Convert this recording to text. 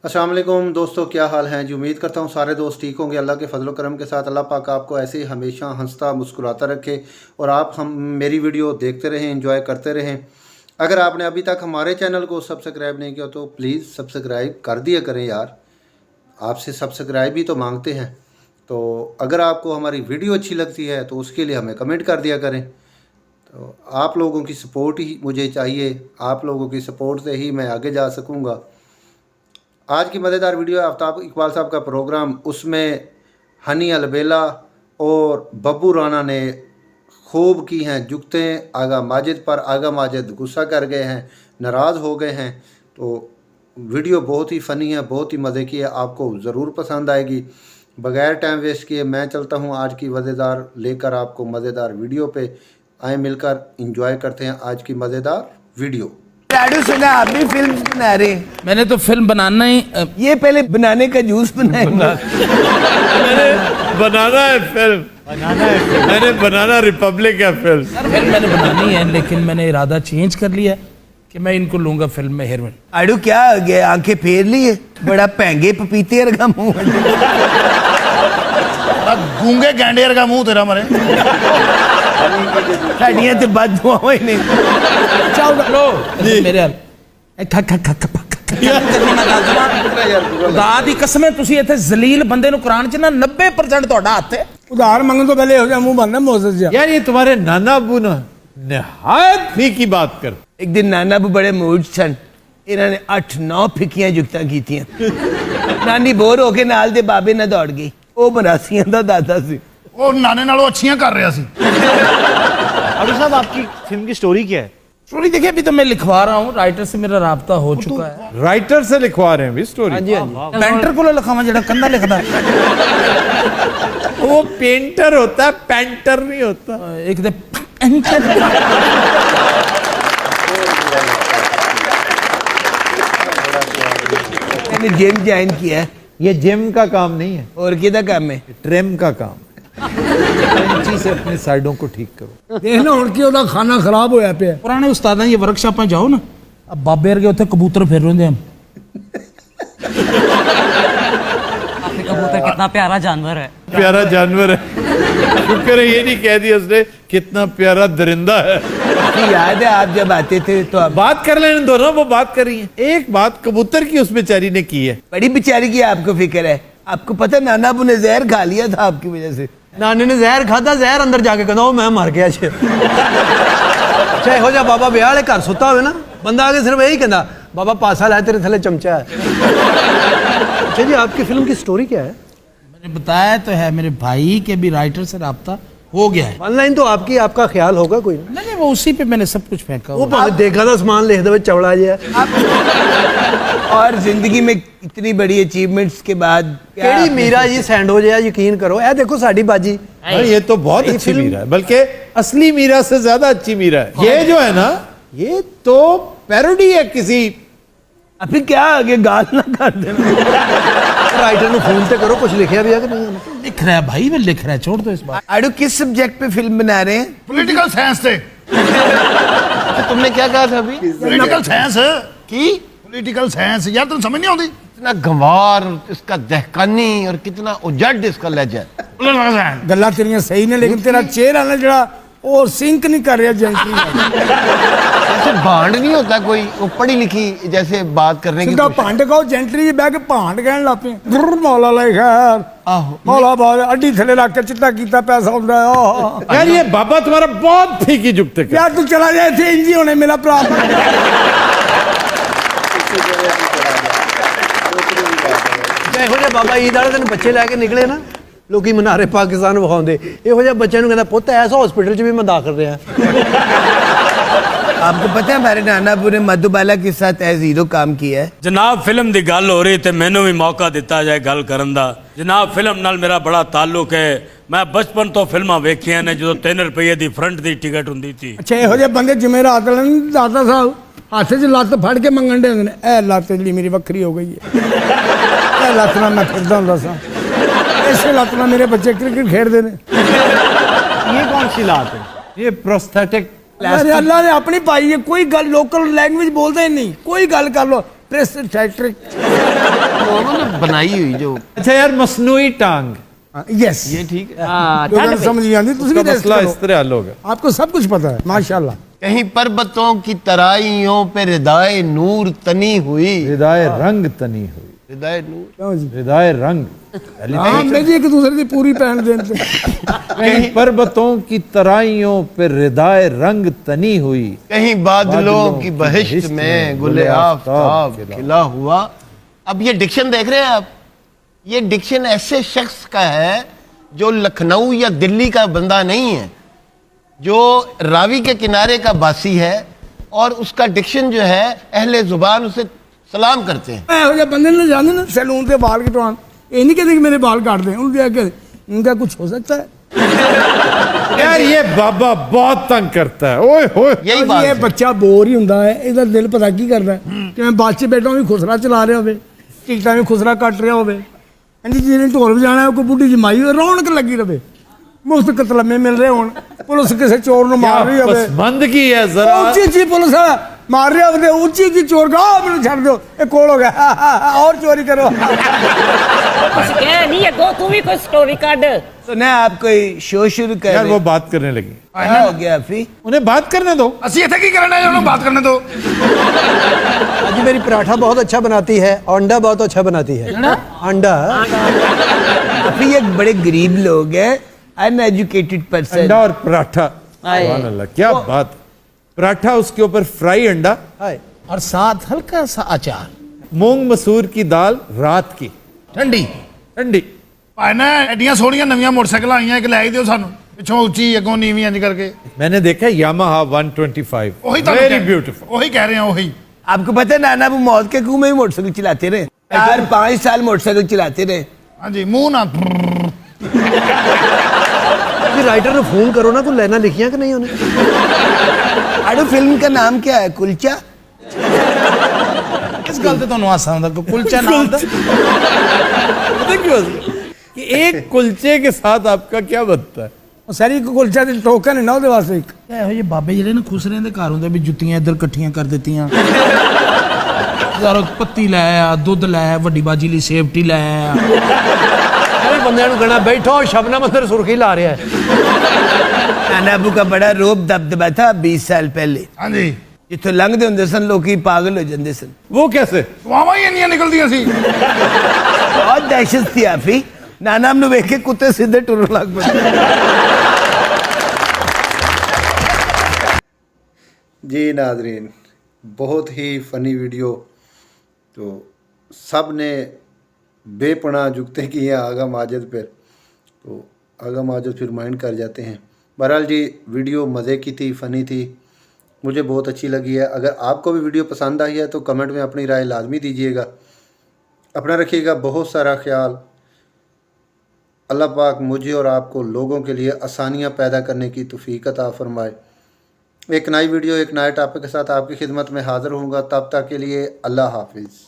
अस्सलाम वालेकुम दोस्तों, क्या हाल हैं जी। उम्मीद करता हूँ सारे दोस्त ठीक होंगे। अल्लाह के फजल करम के साथ अल्लाह पाक आपको ऐसे ही हमेशा हंसता मुस्कुराता रखे और आप हम मेरी वीडियो देखते रहें, एंजॉय करते रहें। अगर आपने अभी तक हमारे चैनल को सब्सक्राइब नहीं किया तो प्लीज़ सब्सक्राइब कर दिया करें यार, आपसे सब्सक्राइब ही तो मांगते हैं। तो अगर आपको हमारी वीडियो अच्छी लगती है तो उसके लिए हमें कमेंट कर दिया करें। तो आप लोगों की सपोर्ट ही मुझे चाहिए, आप लोगों की सपोर्ट से ही मैं आगे जा सकूँगा। आज की मज़ेदार वीडियो आफ्ताब इकबाल साहब का प्रोग्राम, उसमें हनी अलबेला और बब्बू राना ने खूब की हैं जुगतें आगा माजिद पर। आगा माजिद गुस्सा कर गए हैं, नाराज़ हो गए हैं। तो वीडियो बहुत ही फ़नी है, बहुत ही मज़े की है, आपको ज़रूर पसंद आएगी। बग़ैर टाइम वेस्ट किए मैं चलता हूँ आज की मज़ेदार लेकर आपको मज़ेदार वीडियो पे। आए मिलकर इंजॉय करते हैं आज की मज़ेदार वीडियो। लाडू सुना आप भी फिल्म बना रहे हैं? मैंने तो फिल्म बनाना ही ये पहले बनाने का जूस बनाएंगे। मैंने बनाना है फिल्म, मैंने बनाना रिपब्लिक है फिल्म। मैंने बनानी है, लेकिन मैंने इरादा चेंज कर लिया है कि मैं इनको लूंगा फिल्म में हीरोइन। आड़ू क्या हो गया, आंखें फेर ली है? बड़ा पैंगे पपीते वर्गा मुंह, गूंगे गैंडेर का मुंह तेरा मरे। साड़ियां तो बद दुआओं ही नहीं। चाओ लो मेरे हाल दी कसम है, तुसी इत्थे जलील बंदे नु कुरान च ना 90% ਤੁਹਾਡਾ हत्थ है। उधार मंगन तो पहले हो जाए मुंह बनना मोसेस जा। यार ये तुम्हारे नाना अबू ना निहायत फी की बात कर। एक दिन नाना अबू बड़े मूड सन, इन्होंने 8-9 फिकियां जुगतां कीतियां। नानी बोर होके नाल दे बाबे ना दौड़ गई। वो मरासियां दा दादा सी, ਉਹ ਨਾਨੇ ਨਾਲੋਂ ਅੱਛੀਆਂ ਕਰ ਰਿਹਾ ਸੀ। अरु साहब आपकी फिल्म की स्टोरी क्या है? स्टोरी देखिए, अभी तो मैं लिखवा रहा हूँ, राइटर से मेरा राब्ता हो चुका है। राइटर से लिखवा रहे हैं भी स्टोरी? पेंटर को लिखावा जेड़ा कंधा लिखदा, वो पेंटर होता है, पेंटर नहीं होता। एक दे पेंटर। मैंने जिम ज्वाइन किया है। ये जिम का काम नहीं है, और किदा काम है? ट्रिम का काम है। कैंची से अपने साइडों को ठीक करो। देखना हुण की ओदा खाना खराब होया पिया। पुराने उस्तादां ये वर्कशॉपां जाओ ना, अब बाबे वर्गे उत्थे कबूतर फिर रहे हैं। कबूतर कितना प्यारा जानवर है। प्यारा जानवर है, शुक्र है ये नहीं कह दिया उसने कितना प्यारा दरिंदा है। याद है आप जब आते थे तो आप बात कर लेने दोनों, वो बात कर रही है। एक बात कबूतर की उस बेचारी ने की है। बड़ी बेचारी की आपको फिक्र है। आपको पता नाना अबू ने जहर खा लिया था आपकी वजह से। नानी ने जहर खादा, जहर अंदर जाके कहना मैं मर गया। चाहे हो जा बाबा ब्याह वाले घर सुता हो ना, बंदा आके सिर्फ यही कहता बाबा पासा लाए तेरे थले चमचा है। अच्छा जी, आपकी फिल्म की स्टोरी क्या है? मैंने बताया तो है मेरे भाई के भी राइटर से राब्ता हो गया है। ऑनलाइन तो आपका ख्याल होगा कोई ना? नहीं, वो उसी पे मैंने सब कुछ फेंका वो हुआ। देखा था सामान लिख दे चवड़ा जी। और जिंदगी में इतनी बड़ी अचीवमेंट्स के बाद केड़ी मीरा जी सैंड हो जाए, यकीन करो। ए देखो साडी बाजी, हाँ, ये तो बहुत अच्छी मीरा है, बल्कि असली मीरा से ज्यादा अच्छी मीरा है। ये जो है ना, ये तो पैरोडी है किसी। अभी क्या आगे गाल ना कर देना। राइटर ने फोन पे करो, कुछ लिखा भी है कि नहीं? लिख रहा है भाई, मैं लिख रहा है, छोड़ दो इस बात। आड़ू किस सब्जेक्ट पे फिल्म बना रहे हैं? पॉलिटिकल साइंस से। तुमने क्या कहा था अभी? पॉलिटिकल साइंस की पॉलिटिकल साइंस यार तुम समझ नहीं आती। कितना गंवार इसका दहकानी और कितना उजड़ इसका लहजा। गल्ला तेरियां सही ने, लेकिन तेरा चेहरा ना जड़ा वो सिंक नहीं कर रहा जेंटली। जैसे भांड नहीं होता कोई, वो पढ़ी लिखी जैसे बात करने की सीधा कोशिश। भांड कहो, जेंटली बैठ के भांड कहन लग पे। मौला लाई खैर, आहो मौला बार अड्डी थले रख के चिट्टा कीता पैसा हुंदा है। यार ये बाबा तुम्हारा बहुत फीकी जुगते कर। यार तू चला जाए थे इंजी होने मेरा भरा। ਇਹੋ ਜਿਹੇ ਬਾਬਾ ਈਦ ਵਾਲੇ ਦਿਨ ਬੱਚੇ ਲੈ ਕੇ ਨਿਕਲੇ ਨਾ, ਲੋਕੀ ਮਨਾਰੇ ਪਾਕਿस्तान ਵਿਖਾਉਂਦੇ। ਇਹੋ ਜਿਹੇ ਬੱਚਿਆਂ ਨੂੰ ਕਹਿੰਦਾ ਪੁੱਤ ਐਸ ਹਸਪੀਟਲ 'ਚ ਵੀ मैं दाखिल ਰਿਹਾ। आपको पता है हमारे नाना अबू ने मधुबाला के साथ एज हीरो काम किया है। जनाब फिल्म की गल हो रही तो मैनू भी मौका दिता जाए गल करन दा। जनाब फिल्म नाल मेरा बड़ा ताल्लुक है। मैं बचपन तो फिल्मां वेखियां ने जो 3 रुपये की फ्रंट की टिकट हुंदी थी। अच्छा ਇਹੋ ਜਿਹੇ ਬੰਦੇ ਜੁਮੇਰਾਤ ਵਾਲੇ ਨੇ ਦਾਦਾ ਸਾਹਿਬ ਹੱਥ 'ਚ ਲੱਤ ਫੜ ਕੇ ਮੰਗਣ ਦੇ ਹੁੰਦੇ ਨੇ। ਇਹ ਲੱਤ ਲਈ ਮੇਰੀ ਵੱਖਰੀ ਹੋ ਗਈ ਹੈ। ਇਹ ਲੱਤ ਨਾਲ ਮੈਂ ਫਿਰਦਾ ਹੁੰਦਾ ਸਾਂ। ਇਸੇ ਲੱਤ ਨਾਲ ਮੇਰੇ ਬੱਚੇ ਕ੍ਰਿਕਟ ਖੇਡਦੇ ਨੇ। ये कौन सी लात है? ये प्रोस्थेटिक अरे अल्लाह ने अपनी पाई है। कोई गल लोकल लैंग्वेज बोलते ही नहीं, कोई गल कर लो। प्रेस्टेट्रिक। उन्होंने बनाई हुई जो अच्छा यार, मसनूई टांग, यस, ये ठीक है। लोगों को समझ नहीं आती, तुझे भी उसका टेस्ट मसला करो। इस तरह हल होगा। आपको सब कुछ पता है माशाल्लाह। कहीं पर्वतों की तराइयों पे रिदाए नूर तनी हुई। हृदय रंग तनी हुई, रिदाए नूर, क्यों जी? हृदय रंग। हाँ, मैं जी एक दूसरे की पूरी पहन देते। कहीं पर्वतों की तराइयों पे हृदय रंग तनी हुई, कहीं बादलों की बहिश्त में गुले आफताब खिला हुआ। अब ये डिक्शन देख रहे हैं आप, ये डिक्शन ऐसे शख्स का है जो लखनऊ या दिल्ली का बंदा नहीं है, जो रावी के किनारे का बासी है, और उसका डिक्शन जो है अहले जुबान उसे सलाम करते हैं। ਇਹੋ ਜਿਹੇ ਬੰਦੇ ਨੇ ਜਾਂਦੇ ਨਾ सैलून ਤੇ बाल कटवान, ये नहीं कहते कि मेरे बाल काट दें, उनके आगे इनका कुछ हो सकता है। यार ये बाबा बहुत तंग करता है, ओए होए। यही ये बात है। ਬੱਚਾ ਬੋਰ ਹੀ ਹੁੰਦਾ ਹੈ, ਇਹਦਾ ਦਿਲ ਪਤਾ ਕੀ ਕਰਦਾ ਹੈ ਕਿ ਮੈਂ ਬੱਸ 'ਚ ਬੈਠਾ ਵੀ ਖੁਸਰਾ ਚਲਾ ਰਿਹਾ ਹੋਵੇ, ਟਿਕਟਾਂ ਵੀ ਖੁਸਰਾ ਕੱਟ ਰਿਹਾ ਹੋਵੇ, ਕਹਿੰਦੀ ਜਿਹਨੇ ਢੋਲ ਵਜਾਣਾ ਹੈ ਕੋਈ ਬੁੱਢੀ ਜਮਾਈ ਹੋਵੇ, ਰੌਣਕ ਲੱਗੀ ਰਵੇ, ਮੁਫਤ ਕਤਲਮੇ ਮਿਲ ਰਹੇ ਹੋਣ, ਪੁਲਿਸ ਕਿਸੇ ਚੋਰ ਨੂੰ ਮਾਰ ਰਹੀ ਹੋਵੇ, पसंद की है जरा। ਉੱਚੀ ਉੱਚੀ ਪੁਲਿਸ ਮਾਰ ਰਿਹਾ ਹੋਵੇ, ਉੱਚੀ ਉੱਚੀ ਚੋਰ ਗਾ ਮੈਨੂੰ ਛੱਡ ਦਿਓ, ਇਹ ਕੋਲ ਹੋ ਗਿਆ और चोरी करो। कुछ कह नहीं है, गो तू भी कोई स्टोरी काट। तो ना आप कोई शो शुरू कर यार रहे वो बात करने लगी, क्या हो गया अफी? उन्हें बात करने दो। ਅਸੀਂ ਇੱਥੇ ਕੀ ਕਰਨਾ ਹੈ, ਉਹਨੂੰ ਬਾਤ ਕਰਨੇ ਦੋ। अजी मेरी पराठा बहुत अच्छा बनाती है, अंडा बहुत अच्छा बनाती है। अंडा अफी एक बड़े गरीब लोग हैं, अनएजुकेटेड पर्सन। अंडा और पराठा, सुभान अल्लाह, क्या बात। पराठा, उसके ऊपर फ्राई अंडा हाय, और साथ हल्का सा अचार, मूंग मसूर की दाल रात की ठंडी। ठंडी। ਭਾਈ ਨਾ ਐਡੀਆਂ ਸੋਹਣੀਆਂ ਨਵੀਆਂ ਮੋਟਰਸਾਈਕਲਾਂ ਆਈਆਂ, ਇੱਕ ਲੈ ਹੀ ਦਿਓ ਸਾਨੂੰ, ਪਿੱਛੋਂ ਉੱਚੀ ਅੱਗੋਂ ਨੀਵੀਂ ਇੰਜ ਕਰਕੇ। मैंने देखा यामाहा 125, ਉਹੀ ਤੁਹਾਨੂੰ वेरी ਕਹਿ- ब्यूटीफुल। ਉਹੀ ਕਹਿ ਰਹੇ हैं ਉਹੀ। आपको पता है नाना वो मौत के कुएं में ही मोटरसाइकिल चलाते रहे, 4-5 साल मोटरसाइकिल चलाते रहे। ਹਾਂਜੀ, ਮੂੰਹ ਨਾ अभी राइटर ने फोन करो ना, कोई लाइना लिखियां कि नहीं उन्हें। अरे फिल्म का नाम क्या है? कुलचा। ਇਸ ਗੱਲ ਤੇ ਤੁਹਾਨੂੰ ਹਾਸਾ ਆਉਂਦਾ ਕਿ ਕੁਲਚਾ ਨਾਮ ਦਾ। पता क्यों कि एक कुलचे के साथ आपका क्या बनता है? ਉਹ ਸਾਰੀ ਇੱਕ ਕੁਲਚਾ ਦੇ ਟੋਕਨ ਹੈ ਨਾ ਉਹਦੇ ਵਾਸਤੇ ਇੱਕ। ਇਹੋ ਜਿਹੇ ਬਾਬੇ ਜਿਹੜੇ ਨਾ ਖੁਸਰਿਆਂ ਦੇ ਘਰ ਹੁੰਦੇ ਵੀ ਜੁੱਤੀਆਂ ਇੱਧਰ ਇਕੱਠੀਆਂ ਕਰ ਦਿੱਤੀਆਂ, ਯਾਰ ਪੱਤੀ ਲੈ ਆ, ਦੁੱਧ ਲੈ ਆ, ਵੱਡੀ ਬਾਜੀ ਲਈ ਸੇਫਟੀ ਲੈ ਆ। अरे बंदे नु कहना बैठो, शबनम अंदर सुर्खी ला रहा है। नाना अबू का बड़ा रोब दबदबा था 20 साल पहले, ਹਾਂਜੀ, जिथों लंघते होंगे सन लोग पागल हो जाते सन। वो कैसे? ਵਾਵਾਂ ਹੀ ਇੰਨੀਆਂ ਨਿਕਲਦੀਆਂ ਸੀ। बहुत दहशत थी आफी, नाना हमने वेख के कुत्ते सीधे टुरन लग पड़े। जी नाजरीन, बहुत ही फ़नी वीडियो, तो सब ने बेपनाह जुगते किए हैं आगा माजिद पर, तो आगा माजिद फिर माइंड कर जाते हैं। बहरहाल जी, वीडियो मज़े की थी, फ़नी थी, मुझे बहुत अच्छी लगी है। अगर आपको भी वीडियो पसंद आई है तो कमेंट में अपनी राय लाजमी दीजिएगा। अपना रखिएगा बहुत सारा ख्याल। अल्लाह पाक मुझे और आपको लोगों के लिए आसानियाँ पैदा करने की तौफीक अता फरमाए। एक नई वीडियो एक नए टॉपिक के साथ आपकी खिदमत में हाज़िर होऊंगा। तब तक के लिए अल्लाह हाफिज़।